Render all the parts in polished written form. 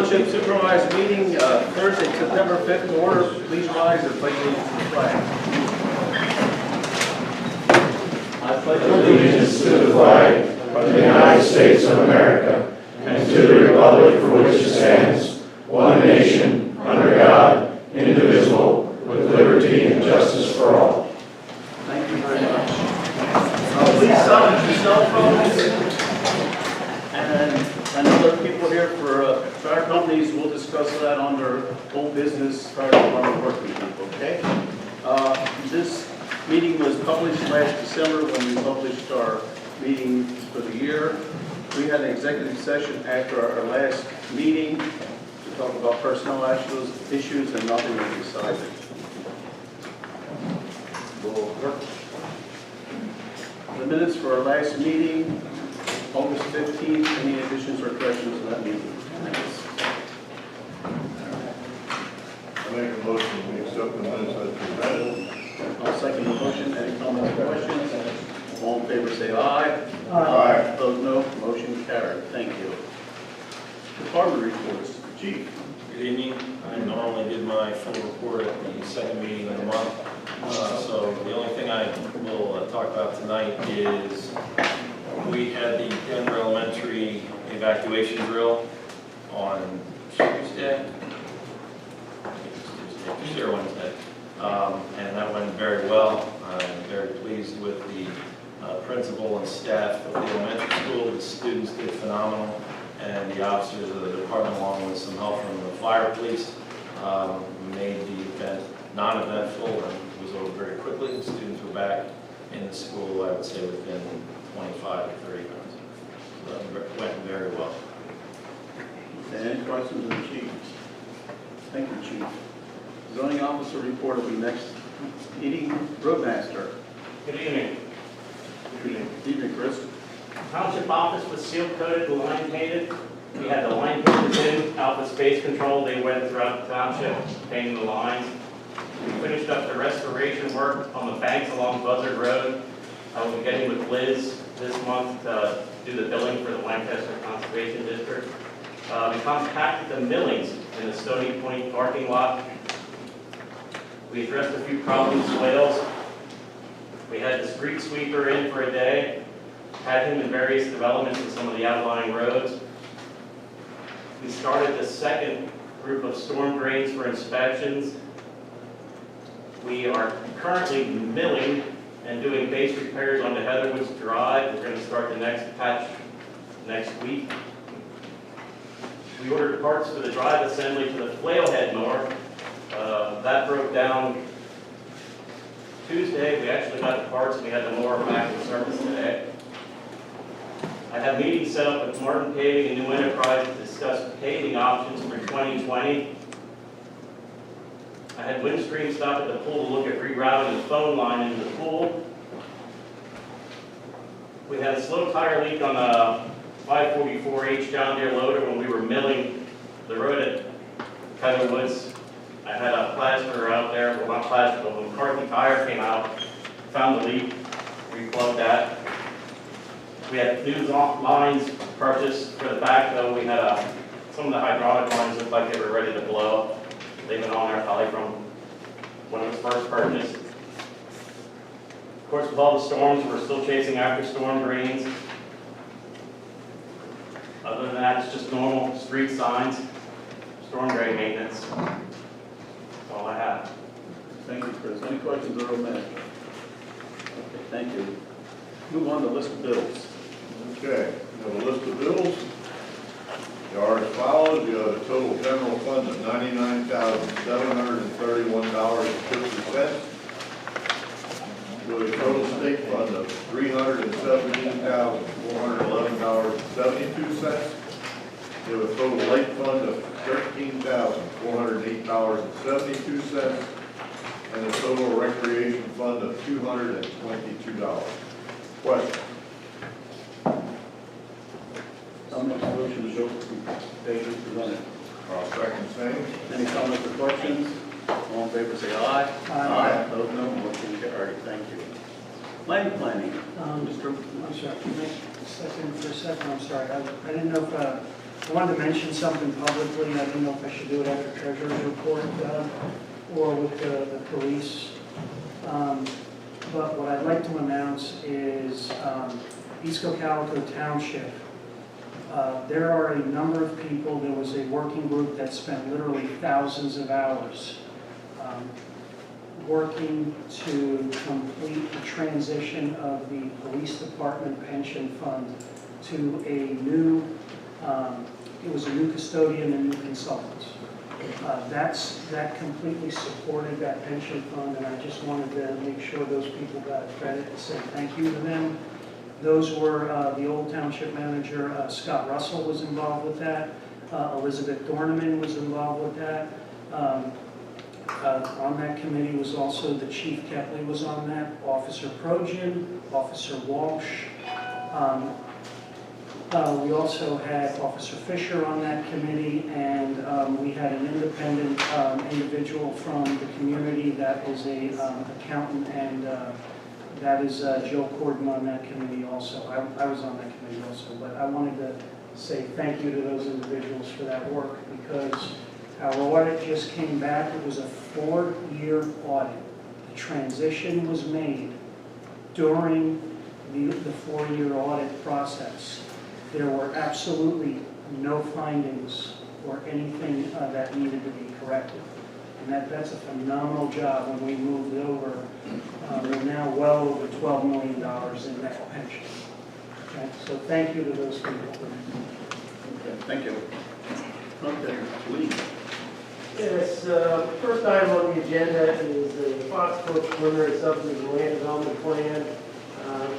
Township Supervisor meeting, Thursday, September 5th, to order. Please rise and pledge allegiance to the flag. I pledge Allegiance to the flag of the United States of America and to the republic for which it stands, one nation, under God, indivisible, with liberty and justice for all. Thank you very much. Please silence your cell phones. And I know there are people here for fire companies. We'll discuss that under old business, fire department working people, okay? This meeting was published last December when we published our meeting for the year. We had an executive session after our last meeting to talk about personnel issues and nothing was decided. We'll work. The minutes for our last meeting, August 15th, any additions or corrections to that meeting? I make a motion, we accept the minutes as presented. I'll second the motion. Any comments or questions? All in favor say aye. Aye. Opposed, no. Motion carried. Thank you. Department reports. Chief. Good evening. I normally give my full report at the second meeting of the month. So the only thing I will talk about tonight is we had the Denver Elementary evacuation drill on Tuesday or Wednesday. And that went very well. I'm very pleased with the principal and staff of the elementary school. The students did phenomenal, and the officers of the department, along with some help from the fire police, made the event non-eventful and was over very quickly. The students were back in the school, I would say, within 25 to 30 minutes. So it went very well. Any questions of the chief? Thank you, Chief. Zoning officer report will be next meeting. Roadmaster. Good evening. Good evening, Chris. Township office was seal coated and line painted. We had the line painters in, Alpha Space Control. They went throughout the township painting the lines. We finished up the restoration work on the banks along Buzzard Road. I will be getting with Liz this month to do the billing for the Lancaster Conservation District. We contacted the millings in the Stony Point parking lot. We addressed a few problem swales. We had the street sweeper in for a day, had him in various developments in some of the outlying roads. We started the second group of storm drains for inspections. We are currently milling and doing base repairs on the Heatherwoods Drive. We're going to start the next patch next week. We ordered parts for the drive assembly for the flail head mower. That broke down Tuesday. We actually got the parts and we had the mower back in service today. I have meetings set up with Martin Paving and New Enterprise to discuss paving options for 2020. I had Windstream stop at the pool to look at rerouting the phone line into the pool. We had a slow tire leak on a 544H John Deere loader when we were milling the road at Heatherwoods. I had a plaster out there, well not plaster, but when McCarthy tire came out, found the leak, replugged that. We had new lines purchased for the backhoe. We had some of the hydraulic lines looked like they were ready to blow. They've been on there probably from when it was first purchased. Of course, with all the storms, we're still chasing after storm drains. Other than that, it's just normal street signs, storm drain maintenance. That's all I have. Thank you, Chris. Any questions of Roadmaster? Okay, thank you. Move on to list of bills. Okay, we have a list of bills. They are as follows. You have a total general fund of $99,731.50. You have a total state fund of $317,411.72. You have a total lake fund of $13,408.72. And a total recreation fund of $222. Question? I'll make a motion to go through pages presented. I'll second same. Any comments or questions? All in favor say aye. Aye. Opposed, no. Motion carried. Thank you. Land planning. Mr. I'm sorry, can I step in for a second? I'm sorry. I didn't know if I wanted to mention something publicly. I didn't know if I should do it after Treasurer's report or with the police. But what I'd like to announce is East Cocalico Township. There are a number of people, there was a working group that spent literally thousands of hours working to complete the transition of the police department pension fund to a new, it was a new custodian and new consultants. That completely supported that pension fund, and I just wanted to make sure those people got credit and say thank you to them. Those were the old township manager, Scott Russell was involved with that. Elizabeth Dorneman was involved with that. On that committee was also the Chief Kepley was on that, Officer Projan, Officer Walsh. We also had Officer Fisher on that committee, and we had an independent individual from the community that is a accountant, and that is Joe Corden on that committee also. I was on that committee also, but I wanted to say thank you to those individuals for that work, because our audit just came back. It was a 4-year audit. The transition was made during the 4-year audit process. There were absolutely no findings or anything that needed to be corrected. And that's a phenomenal job when we moved over. We're now well over $12 million in net pension. Okay? So thank you to those people. Okay, thank you. Okay, Lee. Yes, first item on the agenda is the Foxbrook preliminary subdivision land development plan.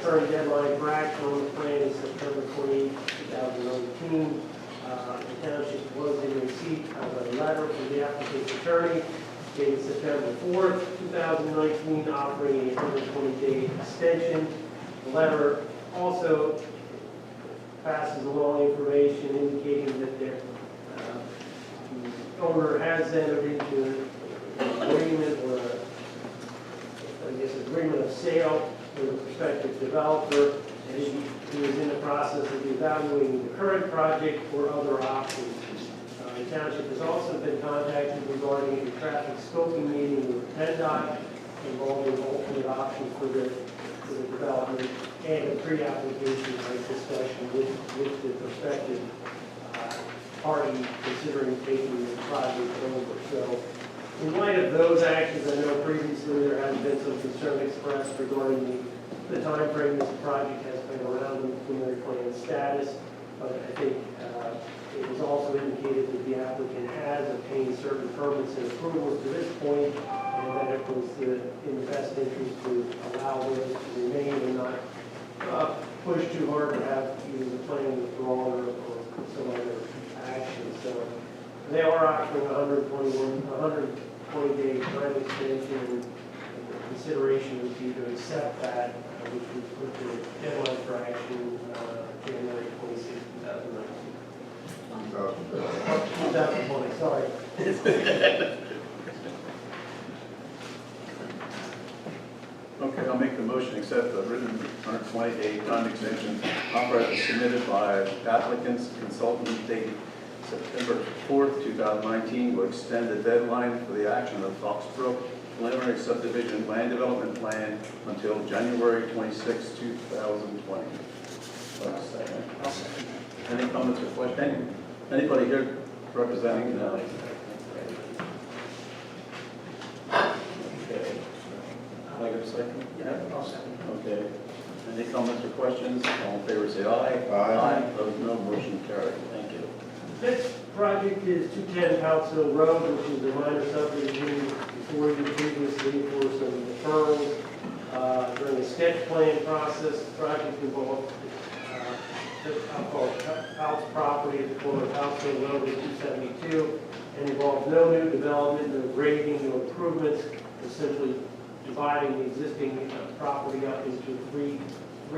Current deadline for action on the plan is September 28, 2019. The township was in receipt of a letter from the applicant's attorney dated September 4th, 2019, offering a 120-day extension. The letter also passes along information indicating that the owner has entered into an agreement or agreement of sale with a prospective developer, and he is in the process of evaluating the current project or other options. The township has also been contacted regarding a traffic scoping meeting with PennDOT involving alternate options for the development and a pre-application discussion with the prospective party considering taking the project over. So in light of those actions, I know previously there has been some concern expressed regarding the time frame this project has been around in the preliminary plan status, but I think it was also indicated that the applicant has obtained certain permits and approvals to this point, and that it was in the best interest to allow those to remain and not push too hard to have either the plan withdrawn or some other action. So they are offering 120-day time extension, and the consideration would be to accept that, which would put the deadline for action January 26, 2019. 2020, sorry. Okay, I'll make the motion to accept the written 120-day time extension offer as submitted by applicants consultant dated September 4th, 2019, will extend the deadline for the action of Foxbrook preliminary subdivision land development plan until January 26, 2020. I'll second that. Any comments or questions? Anybody here representing? Okay. Can I get a second? Yeah, I'll second. Okay. Any comments or questions? All in favor say aye. Aye. Opposed, no. Motion carried. Thank you. This project is 210 Pounceville Road, which is a minor subdivision before you previously for some deferrals. During the sketch plan process, the project involved I'll call it house property at the corner of Pounceville Road and 272, and involved no new development, no grading, no improvements, essentially dividing the existing property up into three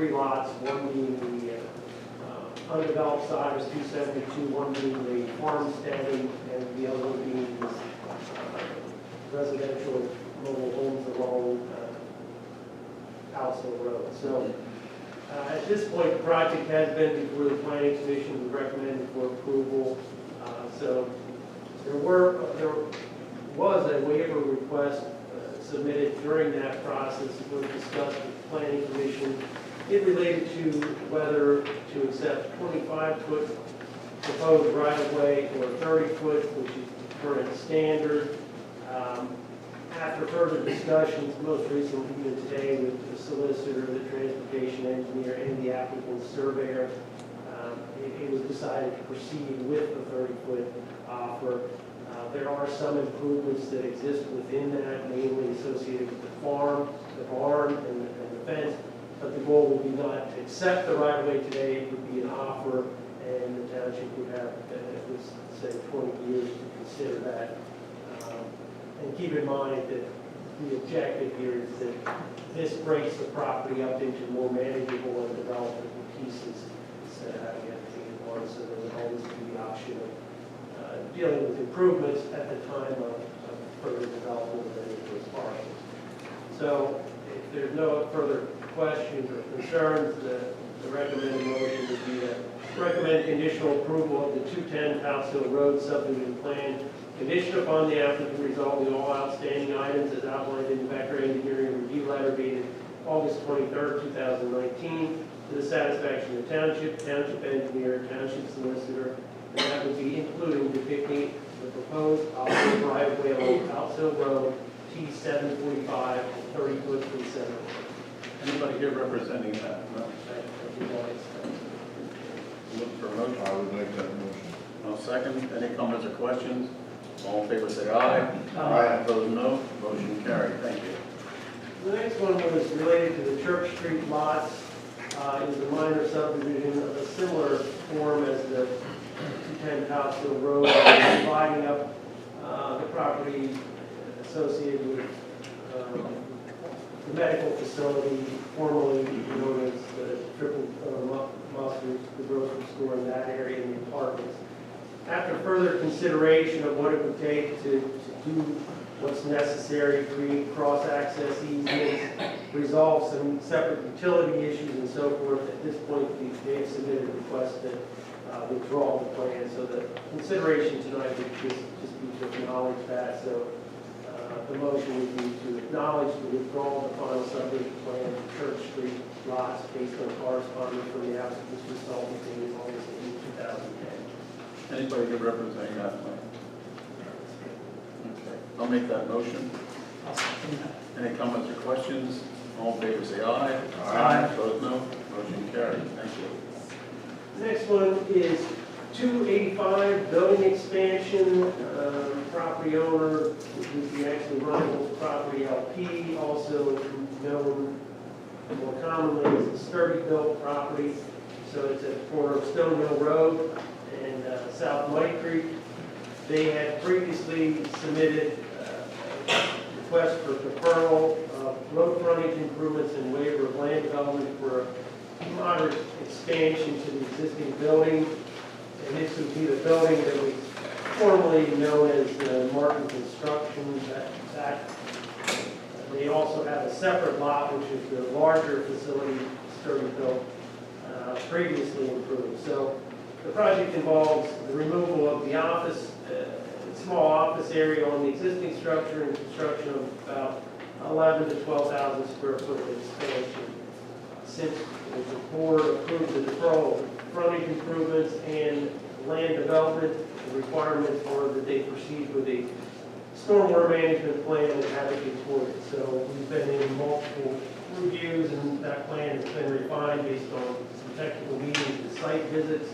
lots, one being the undeveloped side is 272, one being the farmsteading, and the other one being residential mobile homes along Pounceville Road. So At this point, the project has been before the planning commission, was recommended for approval. So there was a waiver request submitted during that process. It was discussed with the planning commission. It related to whether to accept 25-foot proposed right-of-way or 30-foot, which is the current standard. After further discussions, most recently even today with the solicitor, the transportation engineer, and the applicant's surveyor, it was decided to proceed with the 30-foot offer. There are some improvements that exist within that, mainly associated with the farm, the barn, and the fence. But the goal would be not to accept the right-of-way today. It would be an offer, and the township would have, say, 20 years to consider that. And keep in mind that the objective here is that this breaks the property up into more manageable and developable pieces instead of having everything at once. So there would always be the option of dealing with improvements at the time of further development of any of those parcels. So if there's no further questions or concerns, the recommended motion would be to recommend conditional approval of the 210 House Hill Road subdivision plan, conditioned upon the applicant resolving all outstanding items as outlined in the Becker Engineering Review Letter dated August 23rd, 2019, to the satisfaction of the township engineer, township solicitor, and that would be including depicting the proposed operating right-of-way along House Hill Road, T745, 30-foot from center. Anybody here representing that? No? Look for a motion. I would make that motion. I'll second. Any comments or questions? All in favor say aye. Aye. Opposed, no. Motion carried. Thank you. The next one was related to the Church Street lots. It was a minor subdivision of a similar form as the 210 House Hill Road, dividing up the property associated with the medical facility, formerly known as the Triple Mustard, the grocery store in that area, and the apartments. After further consideration of what it would take to do what's necessary, create cross-access easements, resolve some separate utility issues and so forth, at this point, they have submitted a request to withdraw the plan. So the consideration tonight would just be to acknowledge that. So the motion would be to acknowledge the withdrawal of the final subdivision plan for Church Street lots based on correspondence from the applicant's consultant dated August 8, 2010. Anybody here representing that plan? Okay. I'll make that motion. I'll second that. Any comments or questions? All in favor say aye. Aye. Opposed, no. Motion carried. Thank you. The next one is 285 building expansion. Property owner would be actually Rhinegold Property LP, also known more commonly as a Sturdy Built property. So it's at the corner of Stone Hill Road and South Muddy Creek. They had previously submitted a request for deferral of road frontage improvements and waiver of land development for a moderate expansion to the existing building. And this would be the building that was formerly known as Martin Construction. They also have a separate lot, which is the larger facility, Sturdy Built, previously improved. So the project involves the removal of the office, small office area on the existing structure and construction of about 11 to 12,000 square foot of expansion. Since the board approved the deferral of frontage improvements and land development, the requirements are that they proceed with a stormwater management plan and have it recorded. So we've been in multiple reviews, and that plan has been refined based on some technical meetings and site visits.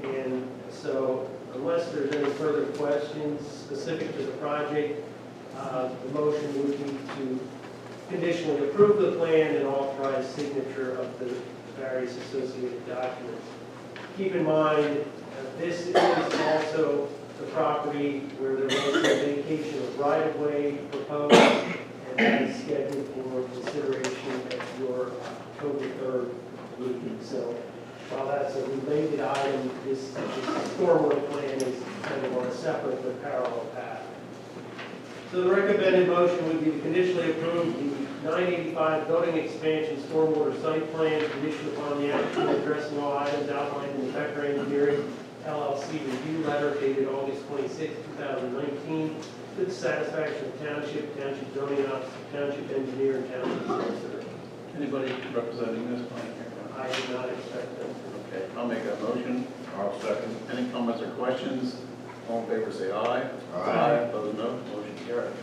And so unless there's any further questions specific to the project, the motion would be to conditionally approve the plan and authorize signature of the various associated documents. Keep in mind, this is also the property where there was a vacation of right-of-way proposed, and that is scheduled for consideration at your October 3rd meeting. So while that's a related item, this stormwater plan is kind of on a separate but parallel path. So the recommended motion would be to conditionally approve the 985 building expansion stormwater site plan conditioned upon the applicant addressing all items outlined in the Becker Engineering LLC review letter dated August 26, 2019, to the satisfaction of township zoning officer, township engineer, and township solicitor. Anybody representing this plan here? I do not expect them to. Okay, I'll make that motion. I'll second. Any comments or questions? All in favor, say aye. Aye. Opposed, no. Motion carried.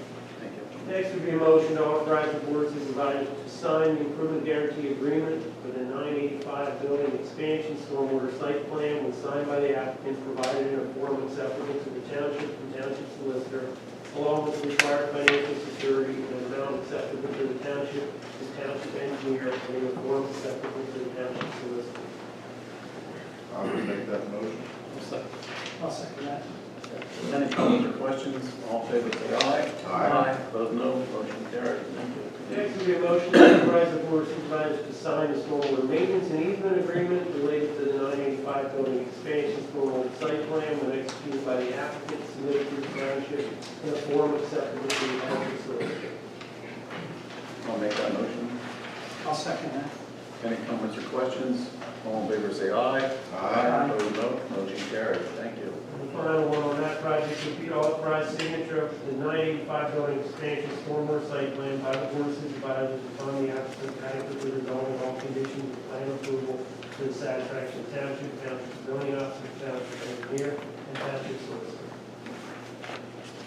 Thank you. Next would be a motion to authorize the board of supervisors to sign the improvement guarantee agreement for the 985 building expansion stormwater site plan was signed by the applicant, provided in a form acceptable to the township and township solicitor, along with the required financial security and amount acceptable to the township and township engineer, and in a form acceptable to the township solicitor. I will make that motion. I'll second that. Any comments or questions? All in favor, say aye. Aye. Opposed, no. Motion carried. Thank you. Next would be a motion to authorize the board of supervisors to sign the stormwater maintenance and easement agreement related to the 985 building expansion stormwater site plan when executed by the applicant, submitted to the township in a form acceptable to the township solicitor. I'll make that motion. I'll second that. Any comments or questions? All in favor, say aye. Aye. Opposed, no. Motion carried. Thank you. And the final one on that project would be to authorize signature of the 985 building expansion stormwater site plan by the board of supervisors upon the applicant adequately resolving all conditions of plan approval to the satisfaction of township zoning officer, township engineer, and township solicitor.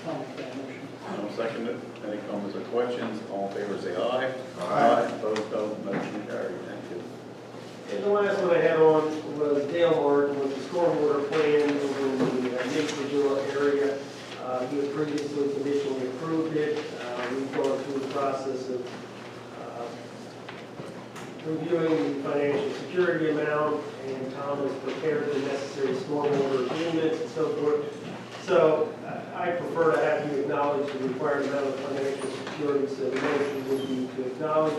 I'll make that motion. I'll second it. Any comments or questions? All in favor, say aye. Aye. Opposed, no. Motion carried. Thank you. And the last one I had on was Dale Martin with the stormwater plan over in the Naperville area. He had previously conditionally approved it. We've gone through the process of reviewing the financial security amount, and Tom has prepared the necessary stormwater agreements and so forth. So I prefer to have you acknowledge the required amount of financial security, so the motion would be to acknowledge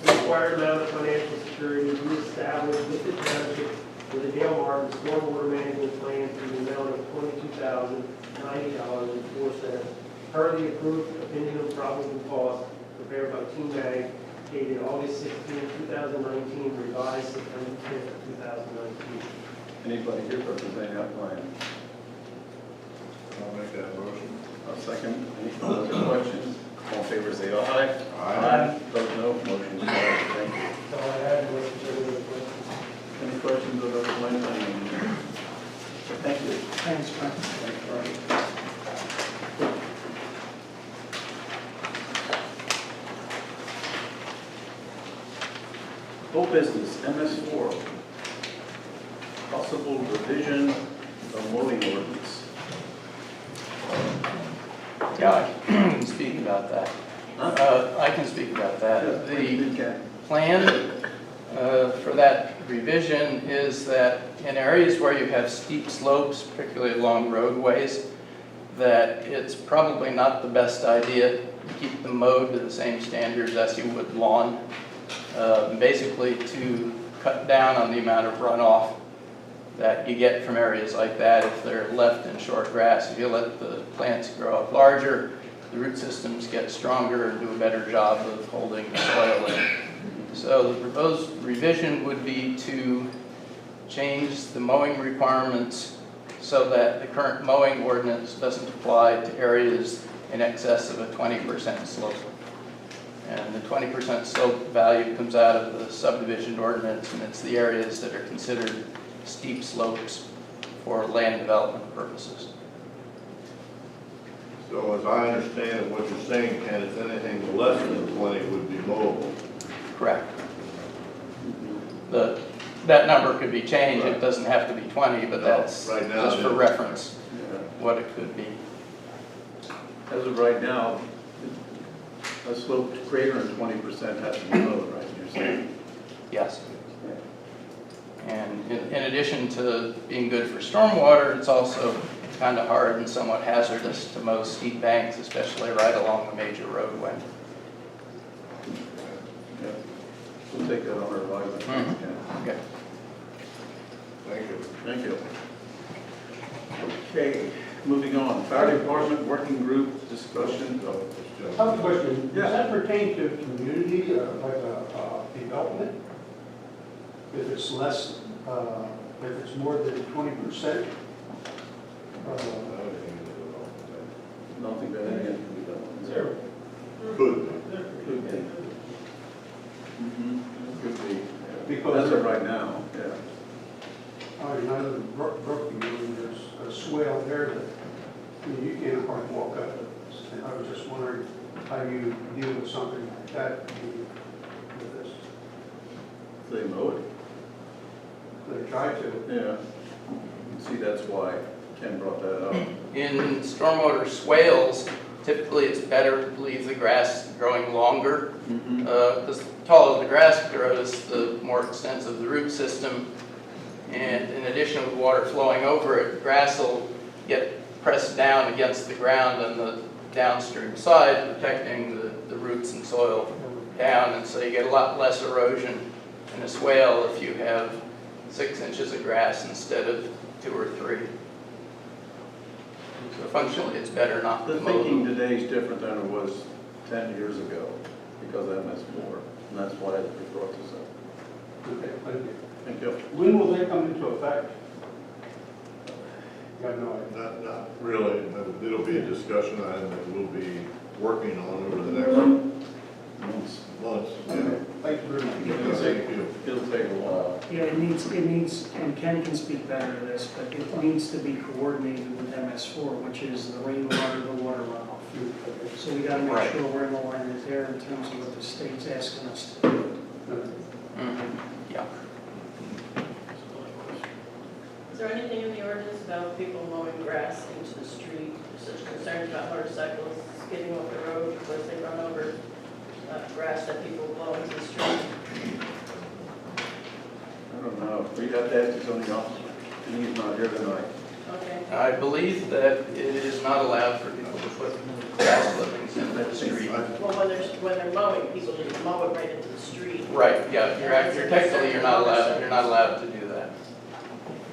the required amount of financial security to be established with the township for the Dale Martin stormwater management plan for the amount of $22,090.04 per the approved opinion of probable cost prepared by Team Ag dated August 16, 2019, revised September 5th, 2019. Anybody here representing that plan? I'll make that motion. I'll second. Any comments or questions? All in favor, say aye. Aye. Opposed, no. Motion carried. Thank you. So I had was the questions. Any questions of the plan? Thank you. Thanks, Frank. Thanks, Brian. Whole business, MS4. Possible revision of mowing ordinance. Yeah, I can speak about that. I can speak about that. The plan for that revision is that in areas where you have steep slopes, particularly along roadways, that it's probably not the best idea to keep them mowed to the same standards as you would lawn. Basically to cut down on the amount of runoff that you get from areas like that if they're left in short grass. If you let the plants grow up larger, the root systems get stronger and do a better job of holding the soil in. So the proposed revision would be to change the mowing requirements so that the current mowing ordinance doesn't apply to areas in excess of a 20% slope. And the 20% slope value comes out of the subdivision ordinance, and it's the areas that are considered steep slopes for land development purposes. So as I understand it, what you're saying, Ken, is anything less than 20 would be mowable. Correct. That number could be changed. It doesn't have to be 20, but that's Right now just it for is. reference Yeah. what it could be. As of right now, a slope greater than 20% has to be mowed, right? You're saying? Yes. And in addition to being good for stormwater, it's also kind of hard and somewhat hazardous to mow steep banks, especially right along the major roadway. Yeah. We'll take that on our advisement. Okay. Thank you. Thank you. Okay, moving on. Fire Department Working Group discussion. I have a question. Yeah. Does that pertain to community, like a development? If it's less, if it's more than 20%? Nothing that again can be done. Could Could be. Mhm. Could be. Yeah. Because- As of right now, yeah. I mean, I live in Brook, there's a swale there that, I mean, you can't hardly walk up it. And I was just wondering how you deal with something like that with this. They mow it. They try to. Yeah. See, that's why Ken brought that up. In stormwater swales, typically it's better to leave the grass growing longer. Mhm. Because the taller the grass grows, the more extensive the root system. And in addition with water flowing over it, grass will get pressed down against the ground on the downstream side, protecting the roots and soil down. And so you get a lot less erosion in a swale if you have 6 inches of grass instead of 2 or 3. So functionally, it's better not to The mow thinking them. today is different than it was 10 years ago because of MS4. And that's why we brought this up. Okay, thank you. Thank you. When will they come into effect? You have no idea. Not really, it'll be a discussion item that we'll be working on over the next months. Yeah. Thank you very much. Thank you. It'll take a while. Yeah, it needs, and Ken can speak better to this, but it needs to be coordinated with MS4, which is the rainwater, the water runoff. So we gotta make Right. sure we're in alignment there in terms of what the state's asking us to do. Mhm. Yeah. Is there anything in the ordinance about people mowing grass into the street? There's such concerns about motorcycles skidding off the road because they run over grass that people blow into the street. I don't know. We got to ask the zoning officer. And he's not here tonight. Okay. I believe that it is not allowed for people to put grass clippings in the street. Well, when they're mowing, people just mow it right into the street. Right, yeah, you're technically, you're not allowed to do that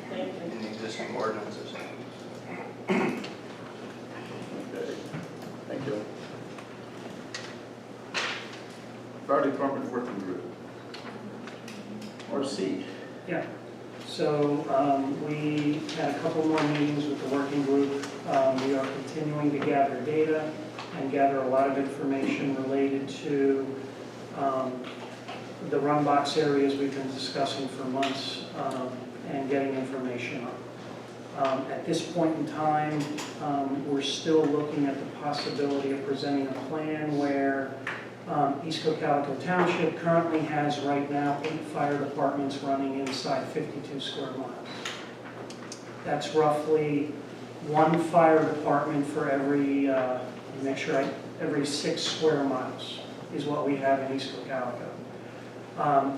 Thank you. in the existing ordinances. Okay. Thank you. Fire Department Working Group. Or C. Yeah, so we had a couple more meetings with the working group. We are continuing to gather data and gather a lot of information related to the run box areas we've been discussing for months and getting information on. At this point in time, we're still looking at the possibility of presenting a plan where East Cocalico Township currently has right now 8 fire departments running inside 52 square miles. That's roughly 1 fire department for every, every 6 square miles is what we have in East Cocalico.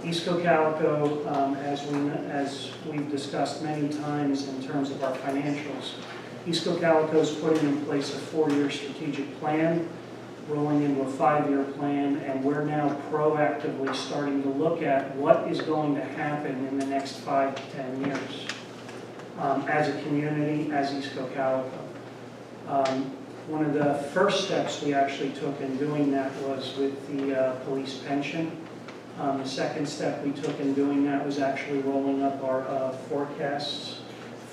East Cocalico, as we've discussed many times in terms of our financials, East Cocalico's putting in place a 4-year strategic plan, rolling into a 5-year plan, and we're now proactively starting to look at what is going to happen in the next 5 to 10 years as a community, as East Cocalico. One of the first steps we actually took in doing that was with the police pension. The second step we took in doing that was actually rolling up our forecasts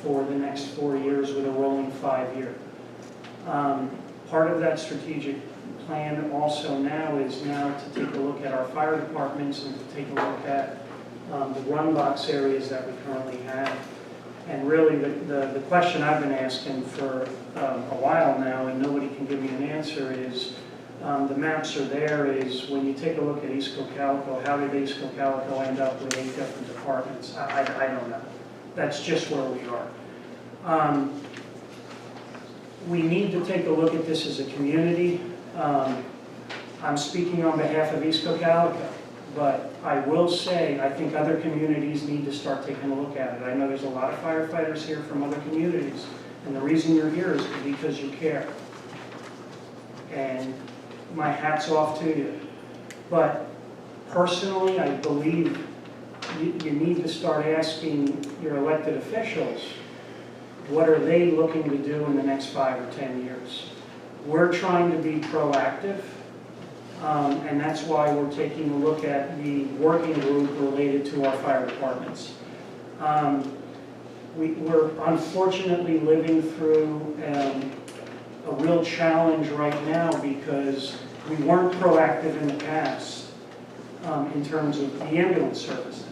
for the next 4 years with a rolling 5-year. Part of that strategic plan also now is to take a look at our fire departments and to take a look at the run box areas that we currently have. And really the question I've been asking for a while now, and nobody can give me an answer, is the maps are there, is when you take a look at East Cocalico, how did East Cocalico end up with 8 different departments? I don't know. That's just where we are. We need to take a look at this as a community. I'm speaking on behalf of East Cocalico, but I will say I think other communities need to start taking a look at it. I know there's a lot of firefighters here from other communities, and the reason you're here is because you care. And my hat's off to you. But personally, I believe you need to start asking your elected officials, what are they looking to do in the next 5 or 10 years? We're trying to be proactive, and that's why we're taking a look at the working group related to our fire departments. We're unfortunately living through a real challenge right now because we weren't proactive in the past in terms of the ambulance services.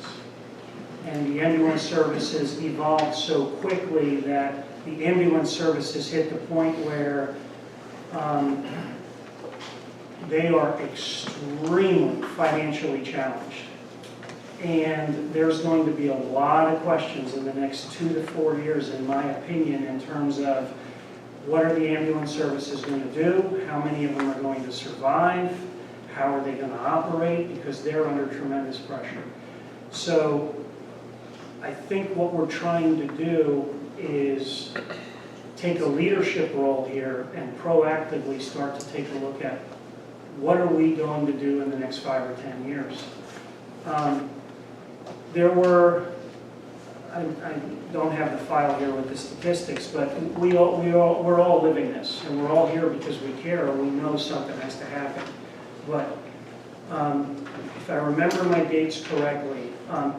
And the ambulance services evolved so quickly that the ambulance services hit the point where they are extremely financially challenged. And there's going to be a lot of questions in the next 2 to 4 years, in my opinion, in terms of what are the ambulance services going to do, how many of them are going to survive, how are they going to operate, because they're under tremendous pressure. So I think what we're trying to do is take a leadership role here and proactively start to take a look at what are we going to do in the next 5 or 10 years. There were, I don't have the file here with the statistics, but we're all living this, and we're all here because we care, or we know something has to happen. But if I remember my dates correctly,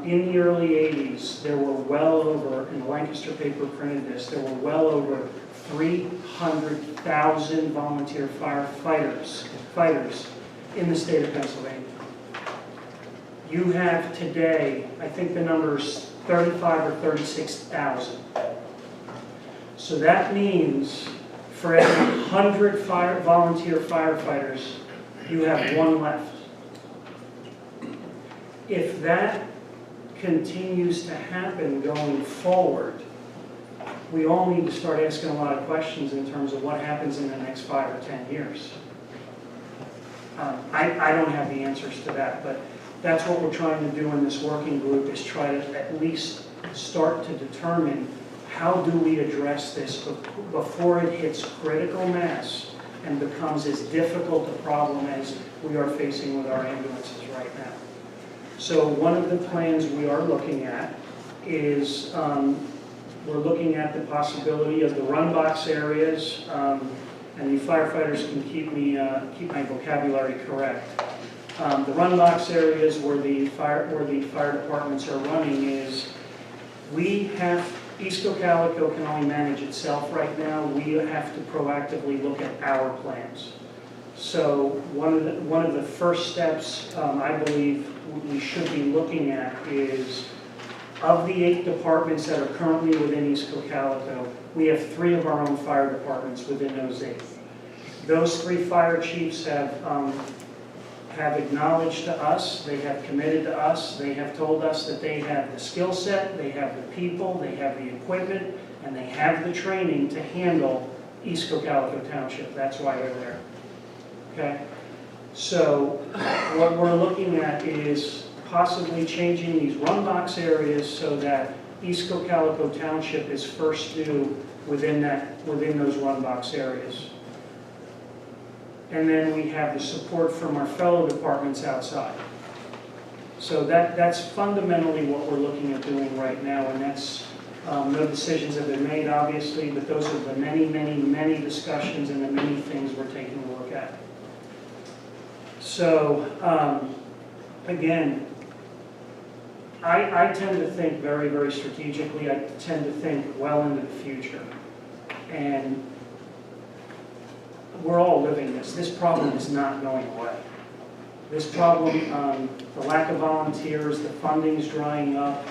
in the early 80s, there were well over, and the Lancaster paper printed this, there were well over 300,000 volunteer firefighters in the state of Pennsylvania. You have today, I think the number is 35 or 36,000. So that means for every 100 volunteer firefighters, you have one left. If that continues to happen going forward, we all need to start asking a lot of questions in terms of what happens in the next 5 or 10 years. I don't have the answers to that, but that's what we're trying to do in this working group, is try to at least start to determine how do we address this before it hits critical mass and becomes as difficult a problem as we are facing with our ambulances right now. So one of the plans we are looking at is we're looking at the possibility of the run box areas, and the firefighters can keep my vocabulary correct. The run box areas where the fire departments are running is, East Cocalico can only manage itself right now. We have to proactively look at our plans. So one of the first steps I believe we should be looking at is, of the 8 departments that are currently within East Cocalico, we have 3 of our own fire departments within those 8. Those 3 fire chiefs have acknowledged to us, they have committed to us, they have told us that they have the skill set, they have the people, they have the equipment, and they have the training to handle East Cocalico Township. That's why they're there. Okay? So what we're looking at is possibly changing these run box areas so that East Cocalico Township is first due within those run box areas. And then we have the support from our fellow departments outside. So that's fundamentally what we're looking at doing right now, and that's, no decisions have been made, obviously, but those are the many, many, many discussions and the many things we're taking a look at. So, again, I tend to think very, very strategically. I tend to think well into the future. And we're all living this. This problem is not going away. This problem, the lack of volunteers, the funding's drying up,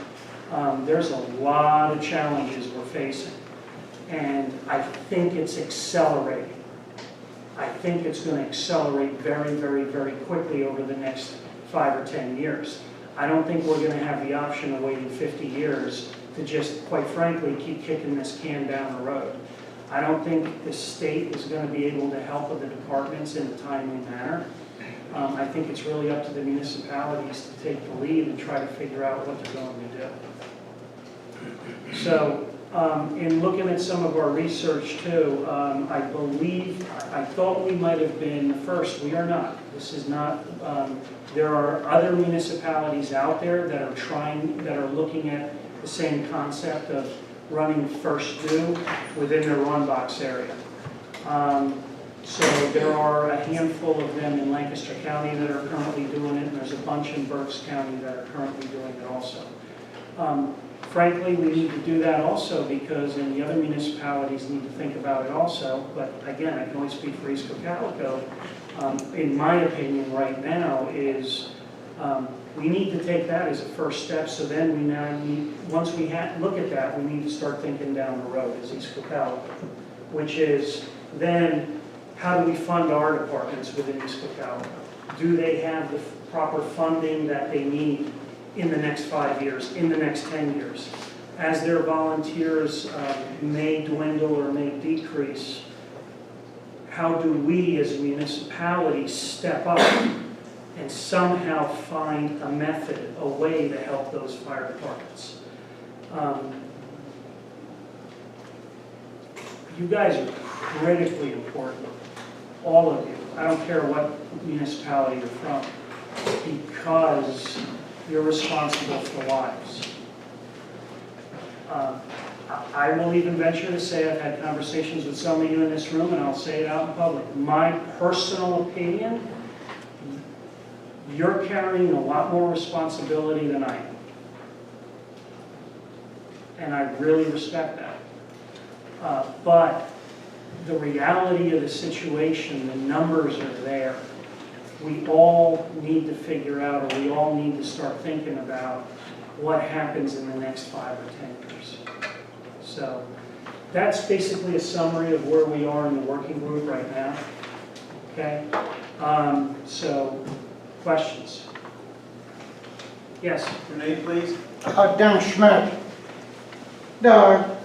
there's a lot of challenges we're facing. And I think it's accelerating. I think it's going to accelerate very, very, very quickly over the next 5 or 10 years. I don't think we're going to have the option of waiting 50 years to just, quite frankly, keep kicking this can down the road. I don't think the state is going to be able to help with the departments in a timely manner. I think it's really up to the municipalities to take the lead and try to figure out what they're going to do. So, in looking at some of our research too, I thought we might have been the first. We are not. This is not, there are other municipalities out there that are looking at the same concept of running first due within their run box area. So there are a handful of them in Lancaster County that are currently doing it, and there's a bunch in Berks County that are currently doing it also. Frankly, we need to do that also because then the other municipalities need to think about it also. But again, I can only speak for East Cocalico. In my opinion right now is we need to take that as a first step. So then we now need, once we look at that, we need to start thinking down the road as East Cocalico, which is then how do we fund our departments within East Cocalico? Do they have the proper funding that they need in the next 5 years, in the next 10 years? As their volunteers may dwindle or may decrease, how do we as a municipality step up and somehow find a method, a way to help those fire departments? You guys are critically important, all of you. I don't care what municipality you're from, because you're responsible for lives. I will even venture to say I've had conversations with some of you in this room, and I'll say it out in public. My personal opinion, you're carrying a lot more responsibility than I am. And I really respect that. But the reality of the situation, the numbers are there. We all need to figure out, or we all need to start thinking about what happens in the next 5 or 10 years. So that's basically a summary of where we are in the working group right now. Okay? So, questions? Yes? Your name, please? Dan Schmidt.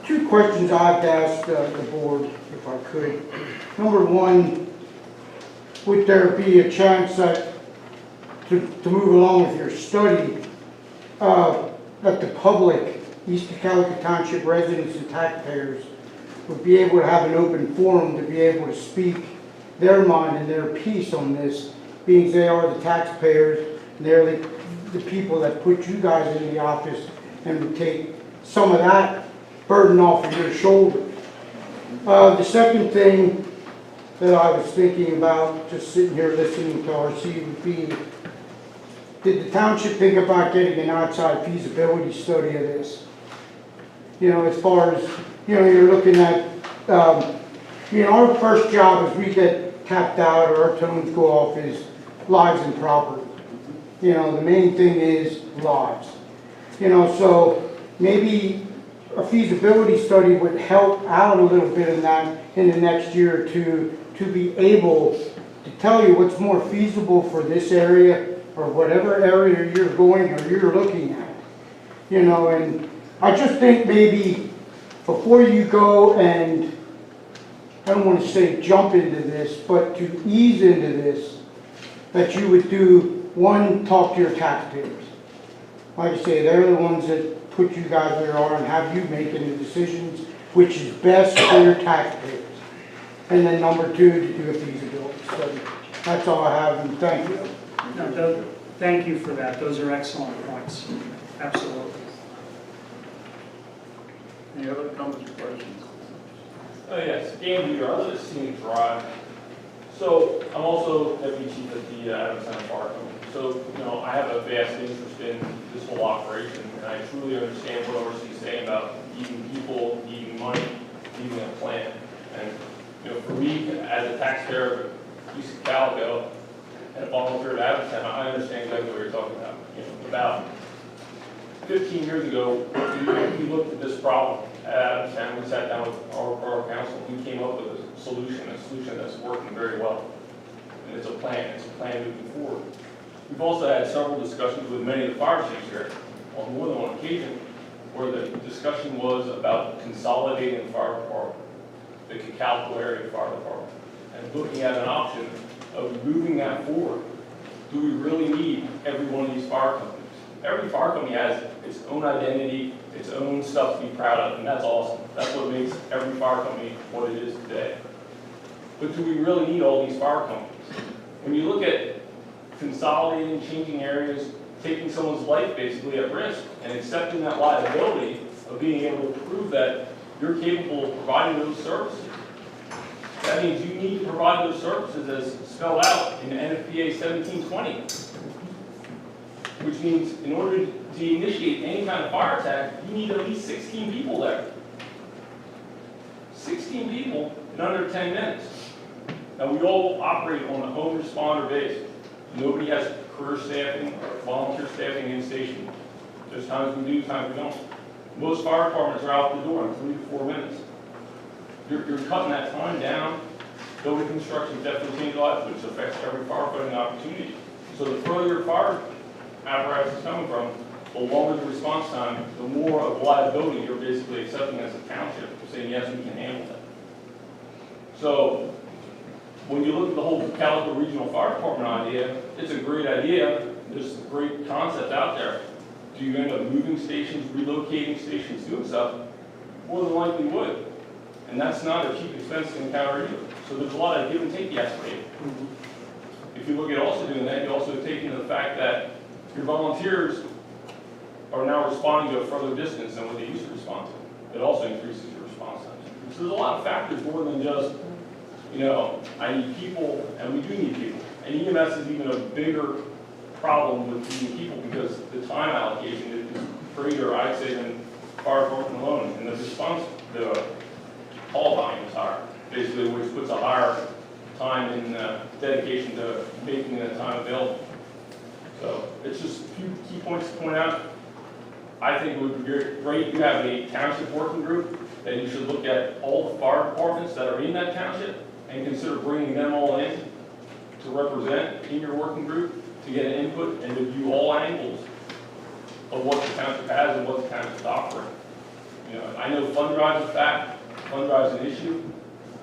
Two questions I've asked the board, if I could. Number one, would there be a chance that, to move along with your study, that the public, East Cocalico Township residents and taxpayers, would be able to have an open forum to be able to speak their mind and their piece on this, being they are the taxpayers, and they're the people that put you guys in the office, and would take some of that burden off of your shoulders. The second thing that I was thinking about, just sitting here listening to RC, would be, did the township think about getting an outside feasibility study of this? You know, as far as, you know, you're looking at, you know, our first job as we get tapped out or our tones go off is lives and property. You know, the main thing is lives. You know, so maybe a feasibility study would help out a little bit in that in the next year or two, to be able to tell you what's more feasible for this area or whatever area you're going or you're looking at. You know, and I just think maybe before you go and, I don't want to say jump into this, but to ease into this, that you would do, one, talk to your taxpayers. Like I say, they're the ones that put you guys where you are and have you making the decisions which is best for your taxpayers. And then number two, to do a feasibility study. That's all I have, and thank you. No, thank you for that. Those are excellent points. Absolutely. Any other comments or questions? Oh yes, Dan Weaver, I live at Scenic Drive. So I'm also deputy chief at the Adams Center Fire Company. So, you know, I have a vast interest in this whole operation, and I truly understand what RC is saying about needing people, needing money, needing a plan. And, you know, for me, as a taxpayer of East Cocalico and a volunteer at Adams Center, I understand exactly what you're talking about. You know, about 15 years ago, we looked at this problem at Adams Center. We sat down with our council. We came up with a solution that's working very well. And it's a plan moving forward. We've also had several discussions with many of the fire chiefs here on more than one occasion, where the discussion was about consolidating the fire department, the Cocalico area fire department, and looking at an option of moving that forward. Do we really need every one of these fire companies? Every fire company has its own identity, its own stuff to be proud of, and that's awesome. That's what makes every fire company what it is today. But do we really need all these fire companies? When you look at consolidating, changing areas, taking someone's life basically at risk, and accepting that liability of being able to prove that you're capable of providing those services. That means you need to provide those services as spelled out in NFPA 1720. Which means in order to initiate any kind of fire attack, you need at least 16 people there. 16 people in under 10 minutes. Now, we all operate on a home responder base. Nobody has career staffing or volunteer staffing in station. There's times we do, times we don't. Most fire departments are out the door in 3 to 4 minutes. You're cutting that time down. Building construction definitely changes lives, which affects every firefighting opportunity. So the further your fire apparatus is coming from, the longer the response time, the more of liability you're basically accepting as a township, saying, yes, we can handle that. So when you look at the whole Cocalico Regional Fire Department idea, it's a great idea. There's a great concept out there. Do you end up moving stations, relocating stations, doing stuff? More than likely would. And that's not a cheap expense to encounter either. So there's a lot of give and take you have to take. If you look at also doing that, you also take into the fact that your volunteers are now responding to a further distance than what they used to respond to. It also increases your response time. So there's a lot of factors more than just, I need people, and we do need people. And EMS is even a bigger problem with needing people because the time allocation is greater, I'd say, than fire department alone. And the response, the call volume is higher, basically, which puts a higher time in dedication to making the time available. So it's just a few key points to point out. I think it would be great. You have a township working group that you should look at all the fire departments that are in that township and consider bringing them all in to represent in your working group to get an input and to view all angles of what the township has and what the township is offering. I know fund drive is a fact, fund drive is an issue,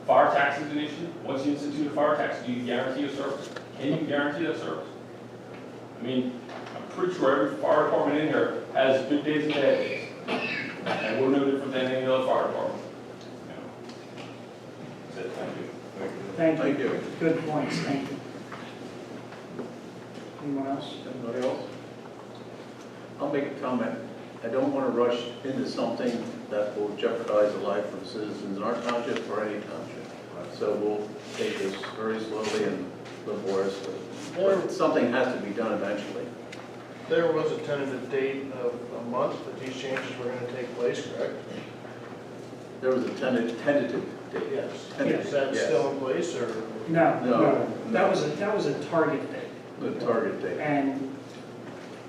fire tax is an issue. Once you institute a fire tax, do you guarantee a service? Can you guarantee that service? I mean, I'm pretty sure every fire department in here has good days and bad days. And we're no different than any other fire department. That's it, thank you. Thank you. Good points, thank you. Anyone else? Anybody else? I'll make a comment. I don't want to rush into something that will jeopardize the life of citizens in our township or any township. So we'll take this very slowly and laboriously. But something has to be done eventually. There was a tentative date of a month that these changes were going to take place, correct? There was a tentative date. Yes. Tentative, Is that yes. still in place, or? No. That was a target date. The target date. And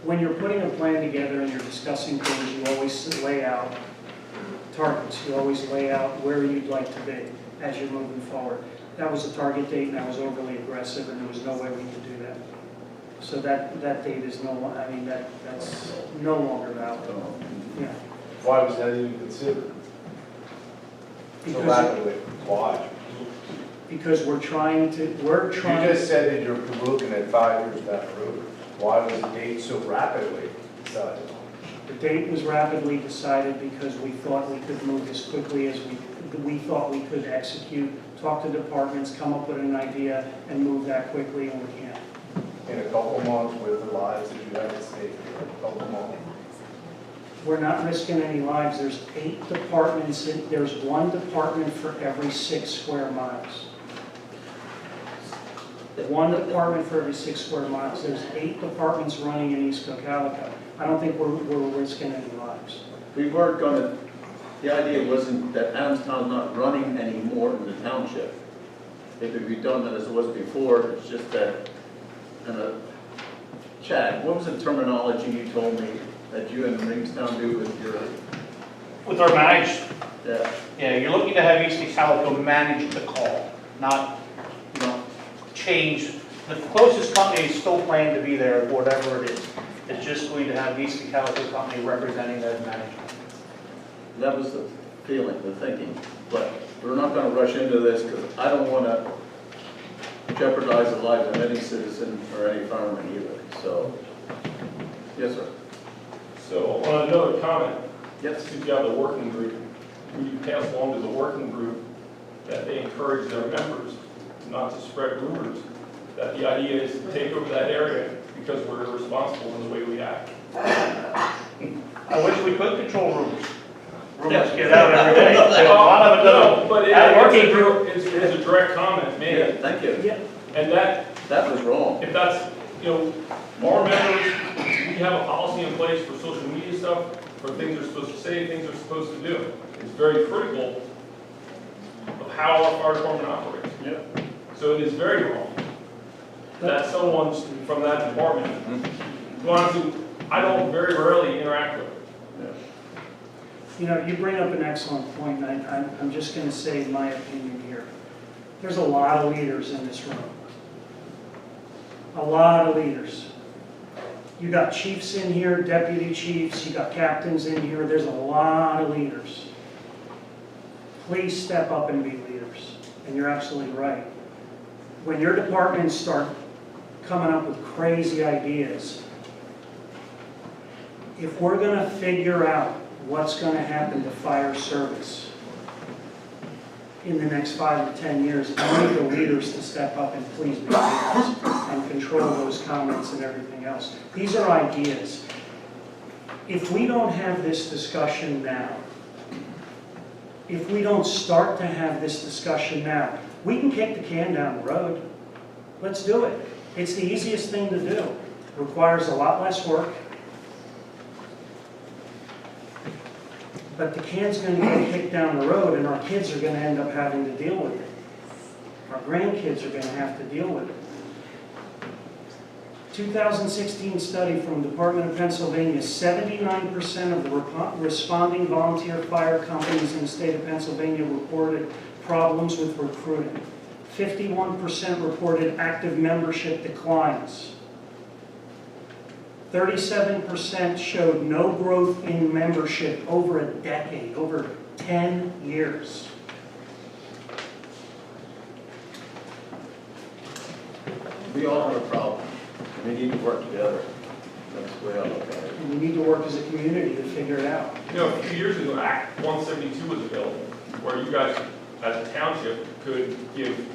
when you're putting a plan together and you're discussing things, you always lay out targets. You always lay out where you'd like to be as you're moving forward. That was a target date, and that was overly aggressive, and there was no way we could do that. So that date is that's no longer valid. Yeah. Why was that even considered? Why? Because we're trying. You just said that you're looking at 5 years down the road. Why was the date so rapidly decided? The date was rapidly decided because we thought we could move as quickly as we thought we could execute, talk to departments, come up with an idea, and move that quickly, and we can't. In a couple of months with the lives that you have at stake, a couple of months. We're not risking any lives. There's 8 departments. There's 1 department for every 6 square miles. 1 department for every 6 square miles. There's 8 departments running in East Cocalico. I don't think we're risking any lives. We weren't going to, the idea wasn't that Adamstown's not running anymore in the township. It could be done as it was before. It's just that, Chad, what was the terminology you told me that you and Ringstown do with your... With our managed, Yeah. yeah, you're looking to have East Cocalico manage the call, not, change. The closest company is still planned to be there, whatever it is. It's just going to have East Cocalico company representing that management. That was the feeling, the thinking. But we're not going to rush into this because I don't want to jeopardize the lives of any citizen or any fireman either. So, yes, sir. So on another comment, Yes. since you have the working group, would you pass along to the working group that they encourage their members not to spread rumors, that the idea is to take over that area because we're responsible in the way we act? I wish we could control rumors. rumors get out every day. A lot of it No, doesn't. but At working group. it's a direct comment made, Thank you. Yeah, and that, That was wrong. if that's, our members, we have a policy in place for social media stuff, for things they're supposed to say, things they're supposed to do. It's very critical of how our fire department operates. Yep. So it is very wrong that someone from that department, who honestly, I don't very rarely interact with. you know, you bring up an excellent point, and I'm just going to say my opinion here. There's a lot of leaders in this room. A lot of leaders. You got chiefs in here, deputy chiefs, you got captains in here, there's a lot of leaders. Please step up and be leaders. And you're absolutely right. When your departments start coming up with crazy ideas, if we're going to figure out what's going to happen to fire service in the next 5 to 10 years, we need the leaders to step up and please be leaders and control those comments and everything else. These are ideas. If we don't have this discussion now, if we don't start to have this discussion now, we can kick the can down the road. Let's do it. It's the easiest thing to do. Requires a lot less work. But the can's going to get kicked down the road, and our kids are going to end up having to deal with it. Our grandkids are going to have to deal with it. 2016 study from the Department of Pennsylvania, 79% of the responding volunteer fire companies in the state of Pennsylvania reported problems with recruiting. 51% reported active membership declines. 37% showed no growth in membership over a decade, over 10 years. We all have a problem. We need to work together. That's the way I look at it. And we need to work as a community to figure it out. A few years ago, Act 172 was available, where you guys, as a township, could give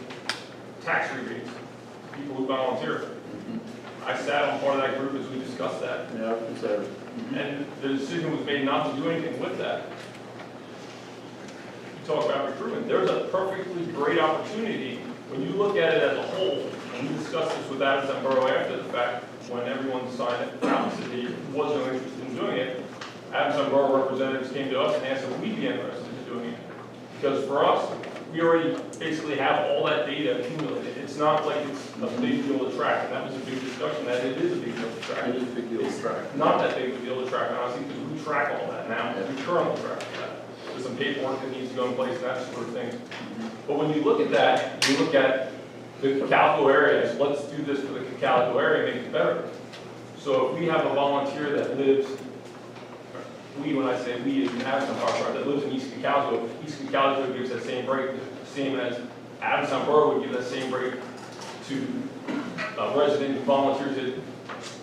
tax rebates to people who volunteer. I sat on part of that group as we discussed that. Yeah, so. And the decision was made not to do anything with that. You talk about recruitment, there's a perfectly great opportunity when you look at it as a whole, and we discussed this with Addison Borough after the fact, when everyone signed it, said he was no interest in doing it. Addison Borough representatives came to us and asked if we'd be interested in doing it. Because for us, we already basically have all that data accumulated. It's not like it's a big deal to track, and that was a big discussion, that it is a big deal to track. It is a big deal to track. Not that big of a deal to track, honestly, because we track all that now. We currently track that. There's some paperwork that needs to go in place and that sort of thing. But when you look at that, you look at the Cocalico area, so let's do this for the Cocalico area, make it better. So if we have a volunteer that lives, when I say we, is an Addison Fire that lives in East Cocalico gives that same break, the same as Addison Borough would give that same break to a resident who volunteers at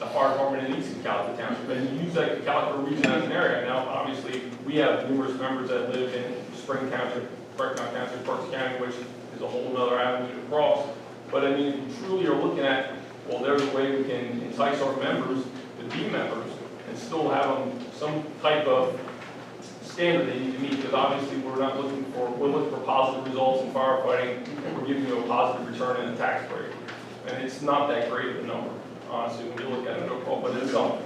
a fire department in East Cocalico Township. And you use that Cocalico region as an area. Now, obviously, we have numerous members that live in Spring Township, Brecknock Township, Berks County, which is a whole other avenue to cross. But I mean, if you truly are looking at, well, there's a way we can entice our members to be members and still have them some type of standard they need to meet, because obviously we're looking for positive results in firefighting, and we're giving you a positive return in a tax break. And it's not that great of a number, honestly, when you look at it overall, but it's something.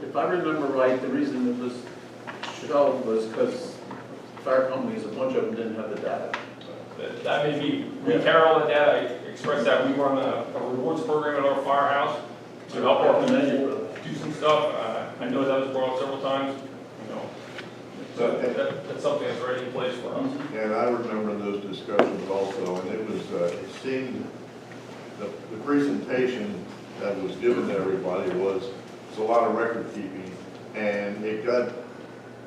If I remember right, the reason it was shown was because fire companies, a bunch of them didn't have the data. That may be, we carry all that data, I expressed that, we run a rewards program at our firehouse to help our community do some stuff. I know that was brought up several times, so that's something that's already in place for us. And I remember those discussions also, and it was, it seemed, the presentation that was given to everybody was a lot of record keeping, and it got,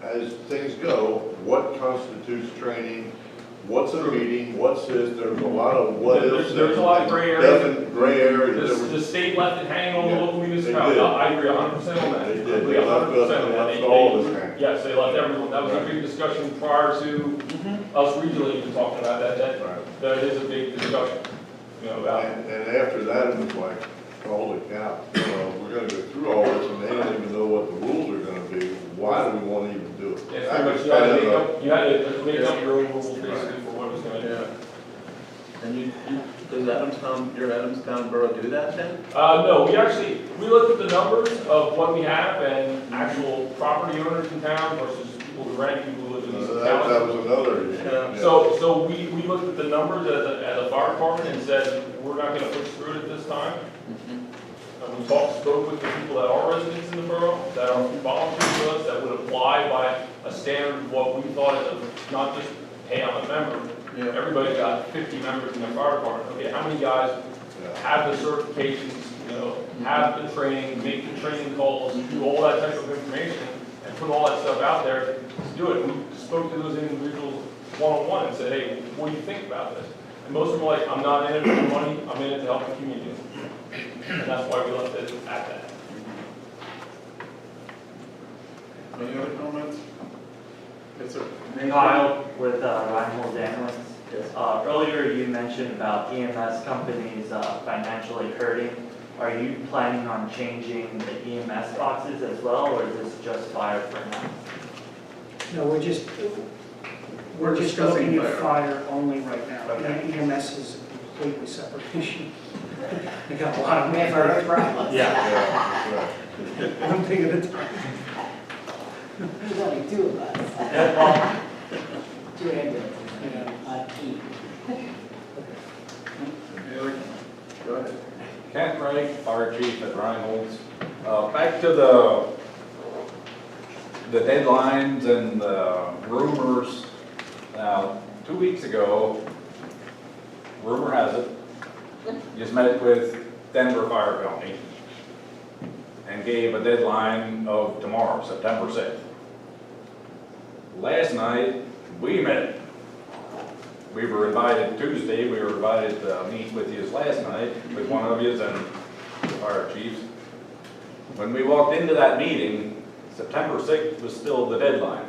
as things go, what constitutes training, what's a meeting, what's this, there's a lot of what ifs. There's a lot of gray areas. Gray areas. The state left it hanging on the Yeah, local they municipality. did. I agree 100% on that. They did. I agree They left 100% us- on that. left all of us hanging. Yes, they left everyone. That was a big discussion prior to us regionally even talking about that. Right. That is a big discussion, about. And after that, it was like, holy cow, we're gonna go through all this, and they don't even know what the rules are gonna be. Why do we want to even do it? you had to make up your own rules basically for what was going to do. And does Adamstown, your Adamstown borough do that then? No, we looked at the numbers of what we have and actual property owners in town versus people who rent, people who live in these towns. That was another issue. Yeah. So we looked at the numbers as a fire department and said, we're not gonna push through it at this time. And we spoke with the people that are residents in the borough, that are volunteers with us, that would apply by a standard of what we thought of, not just, hey, I'm a member. Everybody's got 50 members in their fire department. Okay, how many guys have the certifications, have the training, make the training calls, do all that type of information, and put all that stuff out there to do it? We spoke to those individuals one-on-one and said, hey, what do you think about this? And most of them were like, I'm not in it for the money, I'm in it to help the community. And that's why we left it at that. Any other comments? Yes, sir. Kyle with Reinhold Ambulance. Earlier you mentioned about EMS companies financially hurting. Are you planning on changing the EMS boxes as well, or is this just fire for now? No, we're just discussing looking at fire. fire only right now. Okay. EMS is a completely separate issue. We got a lot of Yeah. Yeah, one thing at a time. There's only two of us. Well, Two ambulances, team. Go ahead. Kent Wright, Fire Chief at Reinhold's. Back to the deadlines and the rumors. Now, 2 weeks ago, rumor has it, just met with Denver Fire Company and gave a deadline of tomorrow, September 6th. Last night, we met. We were invited Tuesday, we were invited to meet with you last night, with one of you and the fire chiefs. When we walked into that meeting, September 6th was still the deadline.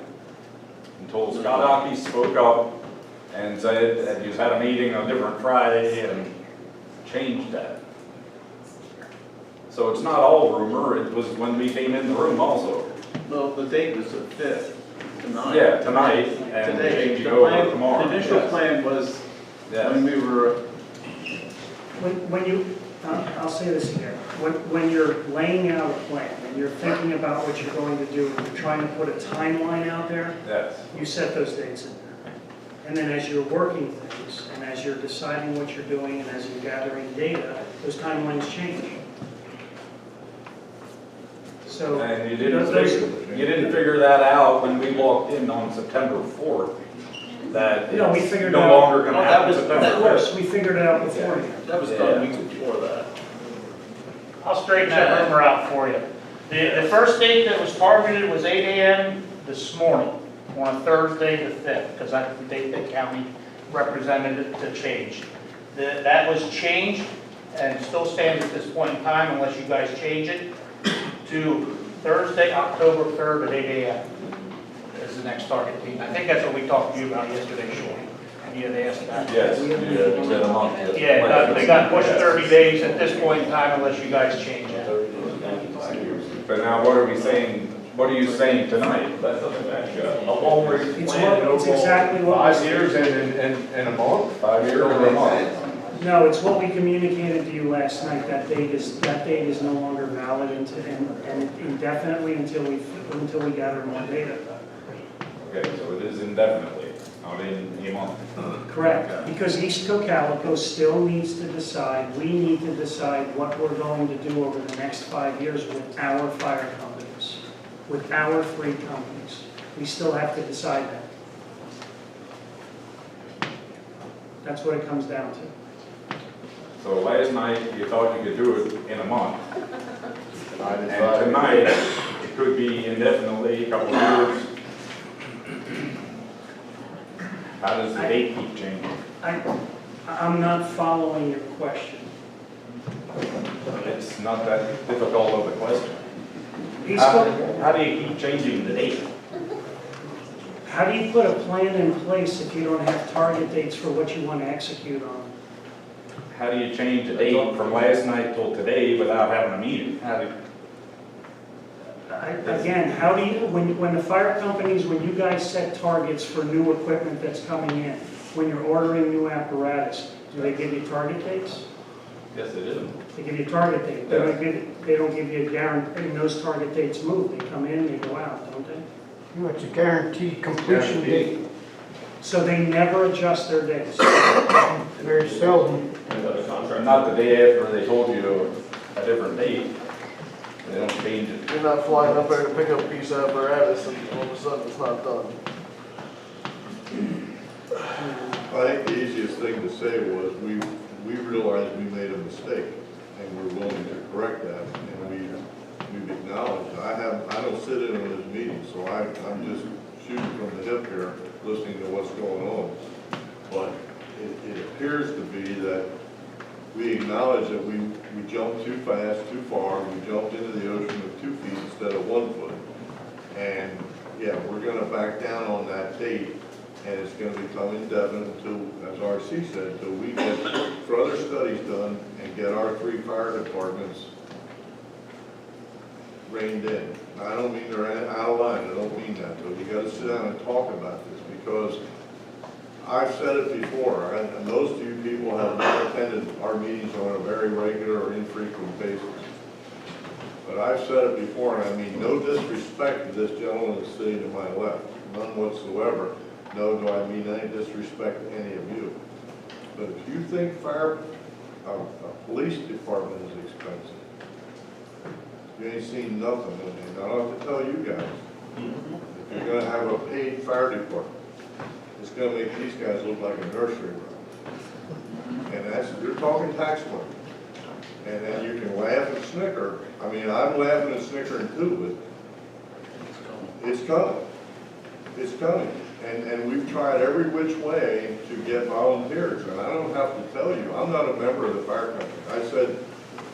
Until Scott Hockey spoke up and said that you had a meeting on a different Friday and changed that. So it's not all rumor, it was when we came in the room also. Well, the date was the 5th, tonight. Yeah, tonight, and Today, changing the over plan, tomorrow. the initial Yes. plan was Yes. when we were, When you, I'll say this again, when you're laying out a plan and you're thinking about what you're going to do, and you're trying to put a timeline out there, Yes. you set those dates in there. And then as you're working things, and as you're deciding what you're doing, and as you're gathering data, those timelines change. So, And you those- didn't figure that out when we walked in on September 4th, that No, we it's figured no it out. longer gonna Oh, that happen was- September of course, 5th. we figured it out beforehand. that was done weeks before that. I'll straighten that rumor out for you. The first date that was targeted was 8 AM this morning, on a Thursday the 5th, because that's the date the county represented to change. That was changed and still stands at this point in time unless you guys change it to Thursday, October 3rd at 8 AM is the next target date. I think that's what we talked to you about yesterday, Sean. And you had asked that. Yes, yeah, said a month. Yeah, they got pushed 30 days at this point in time unless you guys change it. But now what are we saying, what are you saying tonight? That doesn't match a long-range It's plan. what, it's exactly what. 5 years and a month? 5 years or a month? No, it's what we communicated to you last night, that date is no longer valid and indefinitely until we gather more data. Okay, so it is indefinitely, not in a month. Correct, because East Cocalico still needs to decide, we need to decide what we're going to do over the next 5 years with our fire companies, with our 3 companies. We still have to decide that. That's what it comes down to. So last night, you thought you could do it in a month. I And decided- tonight, it could be indefinitely, a couple of years. How does the date keep changing? I'm not following your question. It's not that difficult of a question. East Co- How do you keep changing the date? How do you put a plan in place if you don't have target dates for what you want to execute on? How do you change a date from last night till today without having a meeting? How do you? Again, how do you, when the fire companies, when you guys set targets for new equipment that's coming in, when you're ordering new apparatus, do they give you target dates? Yes, they do. They give you target dates. They don't give you a guarantee, and those target dates move. They come in, they go out, don't they? It's a guaranteed completion date. So they never adjust their dates. Very seldom. Not the day after they told you a different date. They don't change it. You're not flying up there to pick up a piece of apparatus and all of a sudden it's not done. I think the easiest thing to say was we realized we made a mistake and we're willing to correct that, and we've acknowledged. I don't sit in on this meeting, so I'm just shooting from the hip here, listening to what's going on. But it appears to be that we acknowledge that we jumped too fast, too far. We jumped into the ocean with 2 feet instead of 1 foot. And yeah, we're gonna back down on that date, and it's gonna become indefinite until, as RC said, until we get further studies done and get our 3 fire departments reined in. I don't mean they're out of line, I don't mean that, but we gotta sit down and talk about this, because I've said it before, and most of you people have not attended our meetings on a very regular or infrequent basis. But I've said it before, and I mean no disrespect to this gentleman that's sitting to my left, none whatsoever. No, do I mean any disrespect to any of you. But if you think a police department is expensive, you ain't seen nothing, and I don't have to tell you guys. If you're gonna have a paid fire department, it's gonna make these guys look like a nursery rhyme. And you're talking tax money. And then you can laugh and snicker. I mean, I'm laughing and snickering too, but it's coming. It's coming. And we've tried every which way to get volunteers. And I don't have to tell you, I'm not a member of the fire company. I said,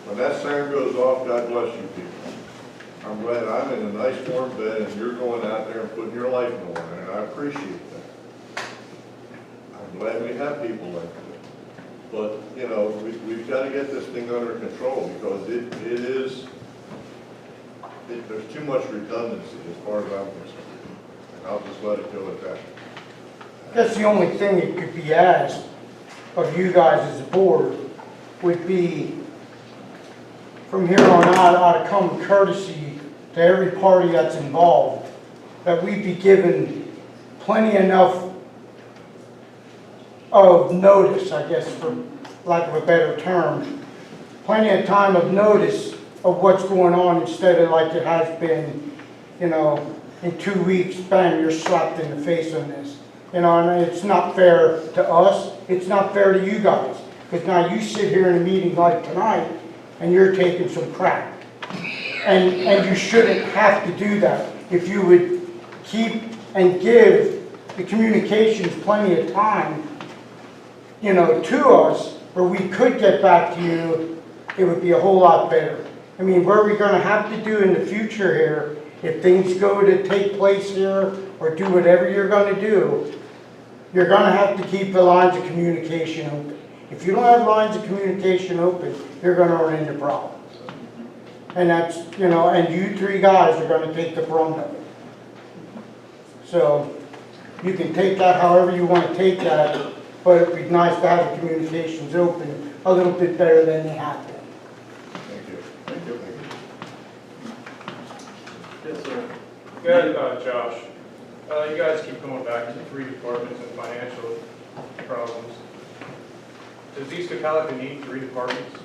when that siren goes off, God bless you people. I'm glad I'm in a nice warm bed and you're going out there and putting your life on it, and I appreciate that. I'm glad we have people like that. But, you know, we've got to get this thing under control, because there's too much redundancy as far as I'm concerned. And I'll just let it go at that. That's the only thing that could be asked of you guys as a board would be, from here on out of common courtesy to every party that's involved, that we be given plenty enough of notice, I guess, for lack of a better term, plenty of time of notice of what's going on, instead of like it has been, you know, in 2 weeks, bam, you're slapped in the face on this. You know, and it's not fair to us, it's not fair to you guys, because now you sit here in a meeting like tonight, and you're taking some crap. And you shouldn't have to do that. If you would keep and give the communications plenty of time, you know, to us, where we could get back to you, it would be a whole lot better. I mean, what are we going to have to do in the future here, if things go to take place here, or do whatever you're going to do, you're going to have to keep the lines of communication open. If you don't have lines of communication open, you're going to run into problems. And that's, you know, and you 3 guys are going to take the brunt of it. So, you can take that however you want to take that, but it'd be nice to have the communications open a little bit better than they have been. Thank you. Thank you. Yes, sir. Good, Josh. You guys keep coming back to 3 departments and financial problems. Does East Cocalico need 3 departments?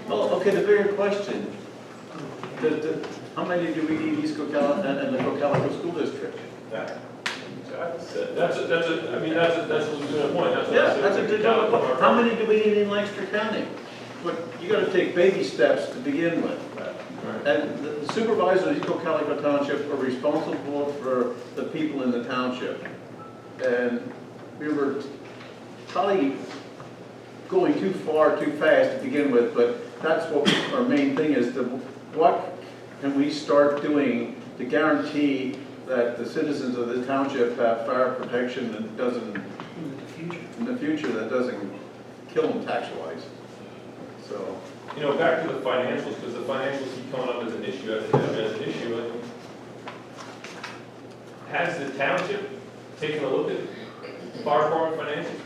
Well, okay, the bigger question, how many do we need East Cocalico and the Cocalico School District? That's a legitimate point. Yeah, that's a legitimate point. How many do we need in Lancaster County? But you gotta take baby steps to begin with. And the supervisors of East Cocalico Township are responsible for the people in the township. And we were probably going too far, too fast to begin with, but that's what our main thing is, what can we start doing to guarantee that the citizens of the township have fire protection that doesn't, in the future, that doesn't kill them tax-wise. So, You know, back to the financials, because the financials keep coming up as an issue, Has the township taken a look at fire department financials?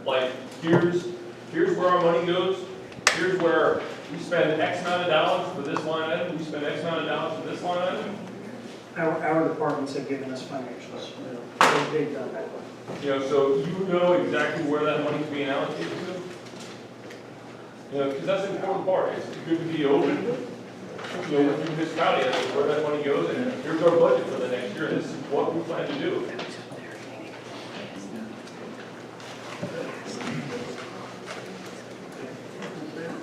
Like, here's where our money goes, here's where we spend X amount of dollars for this line item, we spend X amount of dollars for this line item. Our departments have given us financials. They've done that. You know, so you know exactly where that money's being allocated to? You know, because that's the important part, it's good to be open, you know, with your municipality, as to where that money goes, and here's our budget for the next year, and this is what we plan to do.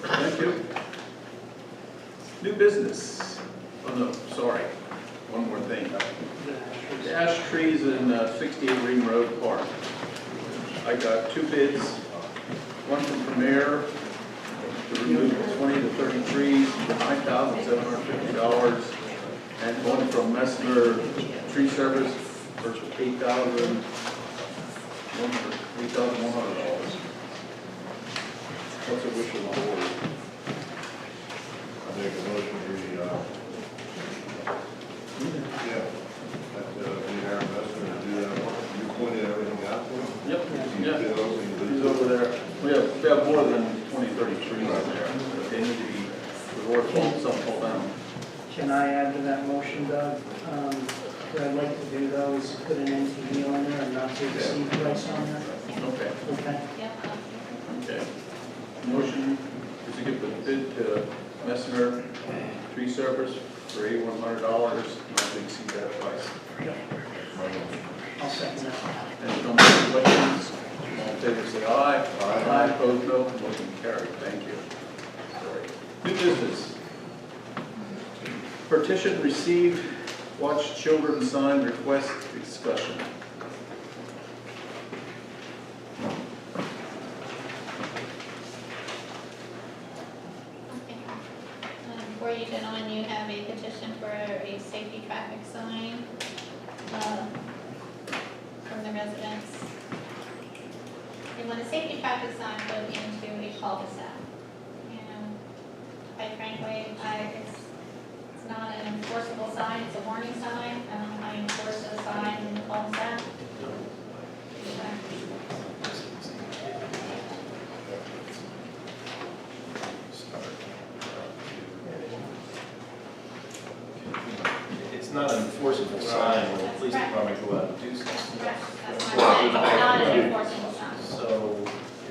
Thank you. New business. Oh, no, sorry. One more thing. The ash trees in 68 Green Road Park. I got 2 bids, one from Premier to remove 20 to 30 trees for $9,750, and one from Messner Tree Service for $8,100. What's the wish of the board? I make a motion we hire Messner to do that. You pointed everything out for him? Yep, You yeah. did those and He's over there. We have more than 20, 30 trees in there, but they need to be, the Lord told some pull down. Can I add to that motion, Doug? What I'd like to do though is put an NTE on there and not to exceed price on there. Okay. Okay. Okay. Motion is to give the bid to Messner Tree Service for $8,100, not to exceed that price. I'll second that. Any comments, questions? All in favor, say aye. Aye. Opposed, no. Motion carried. Thank you. New business. Petition received, watch children sign request discussion. For you gentlemen, you have a petition for a safety traffic sign from the residents. They want a safety traffic sign put into a cul-de-sac. And quite frankly, it's not an enforceable sign, it's a warning sign. I enforce a sign in the cul-de-sac. It's not an enforceable sign when the police department go out and do something. Correct. That's what I'm saying, it's not an enforceable sign. So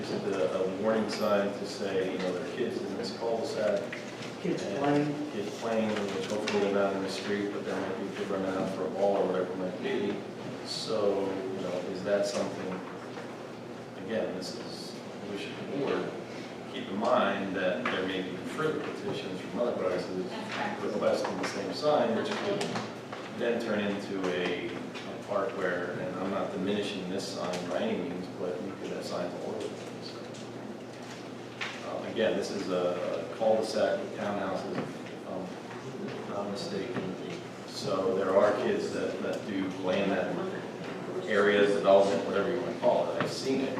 is it a warning sign to say, you know, there are kids in this cul-de-sac? Kids and playing. Kids playing, which hopefully they're not in the street, but there might be a kid running out for a ball or whatever it might be. So, you know, is that something, again, this is the wish of the board. Keep in mind that there may be further petitions from other places requesting the same sign, which could then turn into a park where, and I'm not diminishing this sign by any means, but you could have signs all over the place. Again, this is a cul-de-sac with townhouses, if I'm not mistaken. So there are kids that do play in that area, development, whatever you want to call it. I've seen it.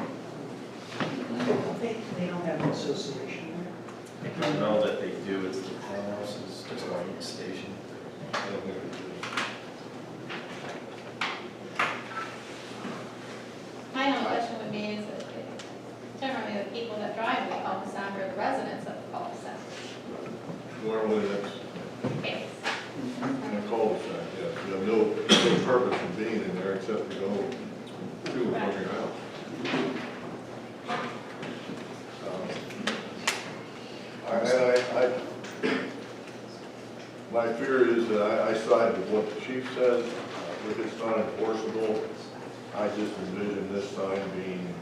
They don't have an association there. I don't know that they do, it's the townhouses, just like the station. My own question would be, is that generally the people that drive the cul-de-sac are the residents of the cul-de-sac. Normally that's Yes. in a cul-de-sac, yes. You have no purpose in being in there except to go to and from your house. My fear is that I side with what the chief says. If it's not enforceable, I just envision this sign being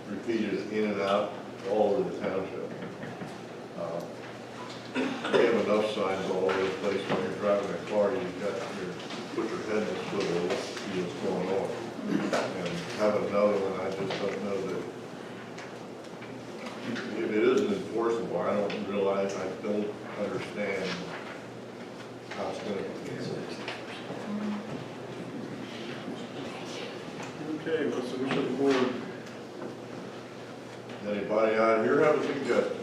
repeated in and out all over the township. We have enough signs all over the place. When you're driving a car, put your head in the swivel to see what's going on. And have another one, I just don't know that, if it isn't enforceable, I don't understand how it's going to be. Okay, what's the wish of the board? Anybody out here have a suggestion?